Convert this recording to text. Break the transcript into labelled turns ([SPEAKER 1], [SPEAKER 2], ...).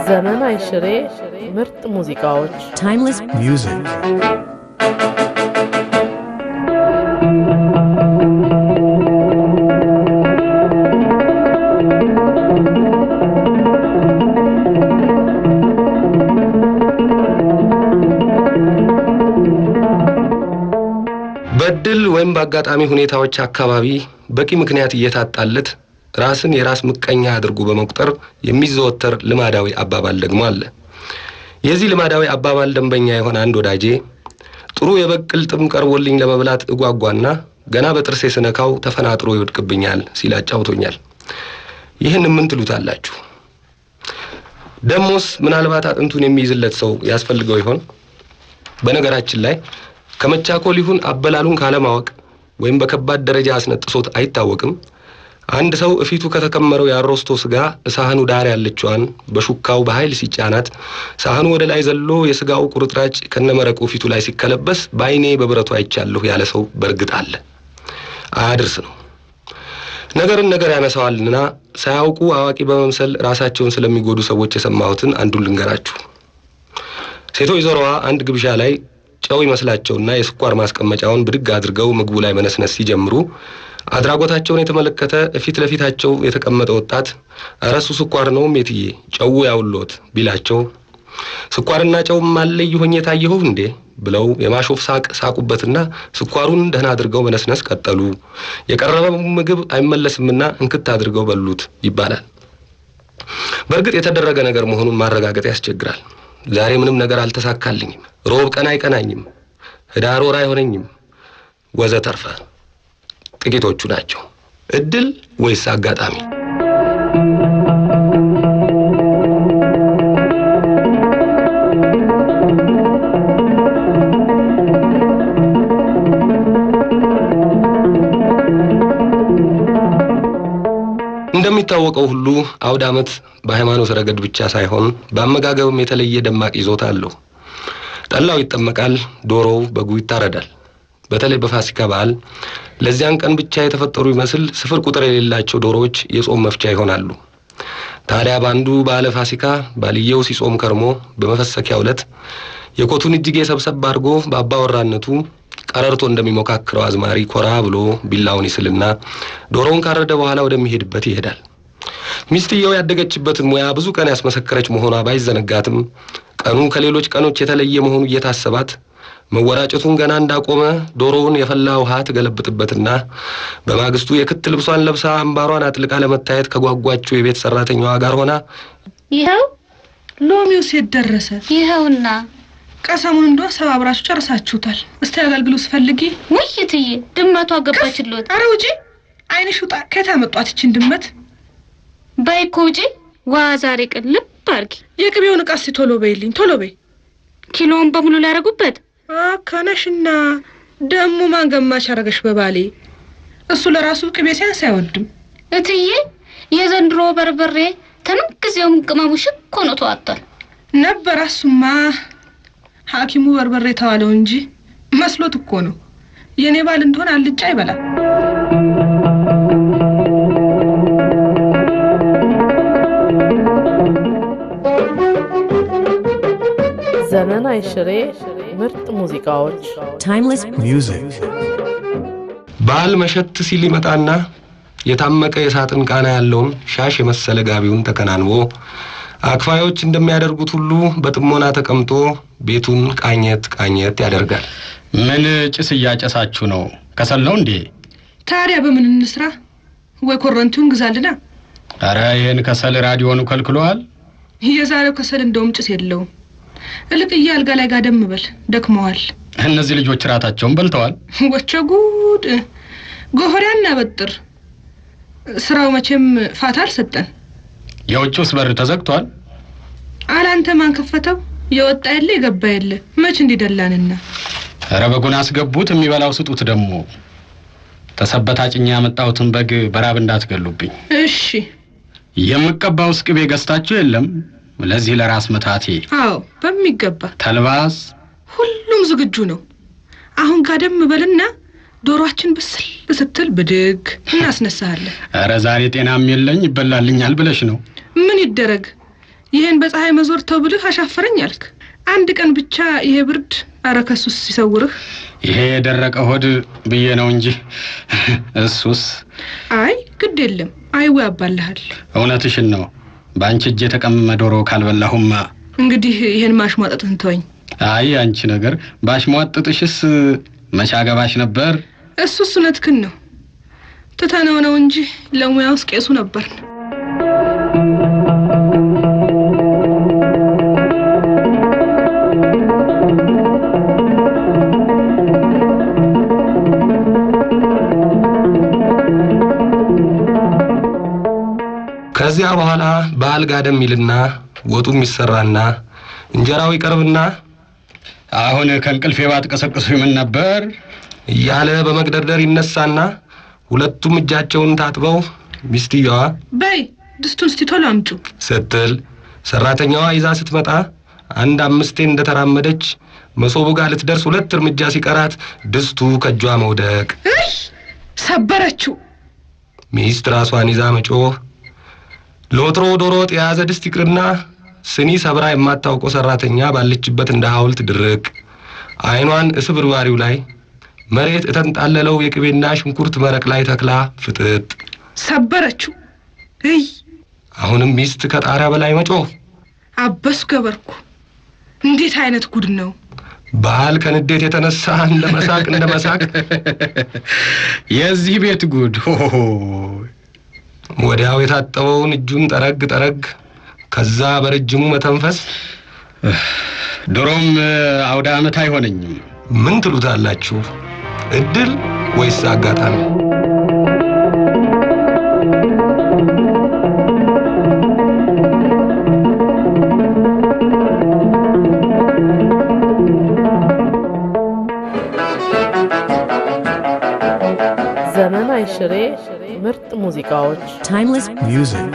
[SPEAKER 1] ዘመን አይሽሬ ምርጥ ሙዚቃዎች
[SPEAKER 2] timeless music
[SPEAKER 3] በድል ወይም በአጋጣሚ ሁኔታዎች አካባቢ በቂ ምክንያት እየታጣለት ራስን የራስ ምቀኛ አድርጎ በመቁጠር የሚዘወተር ልማዳዊ አባባል ደግሞ አለ። የዚህ ልማዳዊ አባባል ደንበኛ የሆነ አንድ ወዳጄ ጥሩ የበቅል ጥም ቀርቦልኝ ለመብላት እጓጓና ገና በጥርሴ ስነካው ተፈናጥሮ ይወድቅብኛል ሲል አጫውቶኛል። ይህን ምን ትሉታላችሁ? ደሞስ ምናልባት አጥንቱን የሚይዝለት ሰው ያስፈልገው ይሆን? በነገራችን ላይ ከመቻኮል ይሁን አበላሉን ካለማወቅ ወይም በከባድ ደረጃ አስነጥሶት አይታወቅም። አንድ ሰው እፊቱ ከተከመረው ያሮስቶ ስጋ ሳህኑ ዳር ያለችዋን በሹካው በኃይል ሲጫናት ሳህኑ ወደ ላይ ዘሎ የስጋው ቁርጥራጭ ከነመረቁ ፊቱ ላይ ሲከለበስ በአይኔ በብረቱ አይቻለሁ ያለ ሰው በርግጥ አለ። አያድርስ ነው። ነገርን ነገር ያነሳዋልና ሳያውቁ አዋቂ በመምሰል ራሳቸውን ስለሚጎዱ ሰዎች የሰማሁትን አንዱን ልንገራችሁ። ሴቶች ዞሮዋ አንድ ግብዣ ላይ ጨው ይመስላቸውና የስኳር ማስቀመጫውን ብድግ አድርገው ምግቡ ላይ መነስነስ ሲጀምሩ አድራጎታቸውን የተመለከተ ፊት ለፊታቸው የተቀመጠ ወጣት አረሱ ስኳር ነው ሜትዬ ጨው ያውሎት ቢላቸው ስኳርና ጨው ማለይ ሆኜ ታየሁ እንዴ ብለው የማሾፍ ሳቅ ሳቁበትና ስኳሩን ደህና አድርገው መነስነስ ቀጠሉ። የቀረበው ምግብ አይመለስምና እንክት አድርገው በሉት ይባላል። በእርግጥ የተደረገ ነገር መሆኑን ማረጋገጥ ያስቸግራል። ዛሬ ምንም ነገር አልተሳካልኝም፣ ሮብ ቀን አይቀናኝም፣ ህዳር ወር አይሆነኝም ወዘተርፈ ጥቂቶቹ ናቸው። እድል ወይስ አጋጣሚ? እንደሚታወቀው ሁሉ አውደ ዓመት በሃይማኖት ረገድ ብቻ ሳይሆን በአመጋገብም የተለየ ደማቅ ይዞታ አለው። ጠላው ይጠመቃል፣ ዶሮው በጉ ይታረዳል። በተለይ በፋሲካ በዓል ለዚያን ቀን ብቻ የተፈጠሩ ይመስል ስፍር ቁጥር የሌላቸው ዶሮዎች የጾም መፍቻ ይሆናሉ። ታዲያ ባንዱ በዓለ ፋሲካ ባልየው ሲጾም ከርሞ በመፈሰኪያው ዕለት የኮቱን እጅጌ ሰብሰብ አድርጎ በአባወራነቱ ቀረርቶ እንደሚሞካክረው አዝማሪ ኮራ ብሎ ቢላውን ይስልና ዶሮውን ካረደ በኋላ ወደሚሄድበት ይሄዳል። ሚስትየው ያደገችበትን ሙያ ብዙ ቀን ያስመሰከረች መሆኗ ባይዘነጋትም ቀኑ ከሌሎች ቀኖች የተለየ መሆኑ እየታሰባት መወራጨቱን ገና እንዳቆመ ዶሮውን የፈላ ውሃ ትገለብጥበትና በማግስቱ የክት ልብሷን ለብሳ አምባሯን አጥልቃ ለመታየት ከጓጓችው የቤት ሰራተኛዋ ጋር ሆና
[SPEAKER 4] ይኸው
[SPEAKER 5] ሎሚው ሴት ደረሰ።
[SPEAKER 4] ይኸውና
[SPEAKER 5] ቀሰሙን እንዶ ሰባብራችሁ ጨርሳችሁታል። እስቲ አገልግሎት ፈልጊ።
[SPEAKER 4] ውይይትዬ ድመቷ ገባችልዎት።
[SPEAKER 5] ኧረ ውጪ! አይንሽ ውጣ! ከታመጧት እቺን ድመት
[SPEAKER 4] በይኮ ውጪ። ዋ ዛሬ ቅልብ አርጊ።
[SPEAKER 5] የቅቤውን ዕቃ እስቲ ቶሎ በይልኝ፣ ቶሎ በይ።
[SPEAKER 4] ኪሎውን በሙሉ ላረጉበት
[SPEAKER 5] አካነሽና ደሞ ማን ገማሽ አረገሽ በባሌ። እሱ ለራሱ ቅቤ ሲያንስ አይወድም።
[SPEAKER 4] እትዬ የዘንድሮ በርበሬ ተንግዜውም ቅመሙ ሽኮ ነው ተዋጣል
[SPEAKER 5] ነበር። እሱማ ሐኪሙ በርበሬ ተዋለው እንጂ መስሎት እኮ ነው። የኔ ባል እንደሆነ አልጫ ይበላል።
[SPEAKER 1] ዘመን አይሽሬ ምርጥ ሙዚቃዎች
[SPEAKER 2] timeless music
[SPEAKER 3] በዓል መሸት ሲል ይመጣና የታመቀ የሳጥን ቃና ያለውን ሻሽ የመሰለ ጋቢውን ተከናንቦ አክፋዮች እንደሚያደርጉት ሁሉ በጥሞና ተቀምጦ ቤቱን ቃኘት ቃኘት ያደርጋል።
[SPEAKER 6] ምን ጭስ እያጨሳችሁ ነው? ከሰል ነው እንዴ?
[SPEAKER 5] ታዲያ በምን እንስራ? ወይ ኮረንቱን ግዛልና።
[SPEAKER 6] አረ ይሄን ከሰል ራዲዮኑ ከልክሏል።
[SPEAKER 5] የዛሬው ከሰል እንደውም ጭስ የለውም። እልቅዬ አልጋ ላይ ጋደም በል፣ ደክመዋል።
[SPEAKER 6] እነዚህ ልጆች ራታቸውን በልተዋል።
[SPEAKER 5] ወቸ ጉድ! ጎፈሪያና በጥር ስራው መቼም ፋታ አልሰጠን።
[SPEAKER 6] የውጭውስ በር ተዘግቷል።
[SPEAKER 5] አላንተ ማን ከፈተው? የወጣ የለ የገባ የለ መች እንዲደላንና።
[SPEAKER 6] አረ በጉን አስገቡት፣ የሚበላው ስጡት። ደግሞ ተሰበታጭኛ ያመጣሁትን በግ በራብ እንዳትገሉብኝ።
[SPEAKER 5] እሺ።
[SPEAKER 6] የምቀባውስ ቅቤ ገዝታችሁ የለም? ለዚህ ለራስ መታቴ።
[SPEAKER 5] አዎ በሚገባ።
[SPEAKER 6] ተልባስ
[SPEAKER 5] ሁሉም ዝግጁ ነው። አሁን ጋደም በልና ዶሮአችን ብስል ስትል ብድግ እናስነሳለን።
[SPEAKER 6] ኧረ ዛሬ ጤናም የለኝ ይበላልኛል ብለሽ ነው?
[SPEAKER 5] ምን ይደረግ? ይሄን በፀሐይ መዞር ተው ብልህ አሻፈረኝ አልክ። አንድ ቀን ብቻ ይሄ ብርድ አረከሱስ ሲሰውርህ።
[SPEAKER 6] ይሄ የደረቀ ሆድ ብዬ ነው እንጂ እሱስ።
[SPEAKER 5] አይ ግድ የለም አይው ያባልሃል።
[SPEAKER 6] እውነትሽን ነው። ባንቺ እጅ የተቀመመ ዶሮ ካልበላሁማ። እንግዲህ
[SPEAKER 5] ይሄን ማሽሟጠጥን ተወኝ።
[SPEAKER 6] አይ አንቺ ነገር ባሽሟጠጥሽስ መቼ አገባሽ ነበር?
[SPEAKER 5] እሱስ እውነትህን ነው። ትተነው ነው እንጂ ለሙያውስ ቄሱ ነበርን።
[SPEAKER 3] ከዚያ በኋላ በዓል ጋደም ይልና ወጡ ይሰራና እንጀራው ይቀርብና
[SPEAKER 6] አሁን ከእንቅልፌ ባትቀሰቅሱ ምን ነበር
[SPEAKER 3] እያለ በመግደርደር ይነሳና ሁለቱም እጃቸውን ታጥበው ሚስትየዋ
[SPEAKER 5] በይ ድስቱን እስቲ ቶሎ አምጪ
[SPEAKER 3] ስትል ሰራተኛዋ ይዛ ስትመጣ አንድ አምስቴ እንደተራመደች መሶቡ ጋር ልትደርስ ሁለት እርምጃ ሲቀራት ድስቱ ከጇ መውደቅ።
[SPEAKER 5] ሰበረችው።
[SPEAKER 3] ሚስት ራሷን ይዛ መጮህ። ለወትሮ ዶሮ ወጥ የያዘ ድስት ይቅርና ስኒ ሰብራ የማታውቀው ሰራተኛ ባለችበት እንደ ሐውልት ድርቅ አይኗን እስብርባሪው ላይ መሬት እተንጣለለው የቅቤና ሽንኩርት መረቅ ላይ ተክላ ፍጥጥ
[SPEAKER 5] ሰበረችው።
[SPEAKER 3] አሁንም ሚስት ከጣሪያ በላይ መጮህ።
[SPEAKER 5] አበስ ገበርኩ። እንዴት አይነት ጉድ ነው!
[SPEAKER 3] ባል ከንዴት የተነሳ እንደመሳቅ
[SPEAKER 6] የዚህ ቤት ጉድ።
[SPEAKER 3] ወዲያው የታጠበውን እጁን ጠረግ ከዛ በረጅሙ መተንፈስ።
[SPEAKER 6] ድሮም አውደ ዓመት አይሆነኝም።
[SPEAKER 3] ምን ትሉታላችሁ? እድል ወይስ አጋጣሚ?
[SPEAKER 1] ዘመን አይሽሬ ምርጥ ሙዚቃዎች
[SPEAKER 2] Timeless music.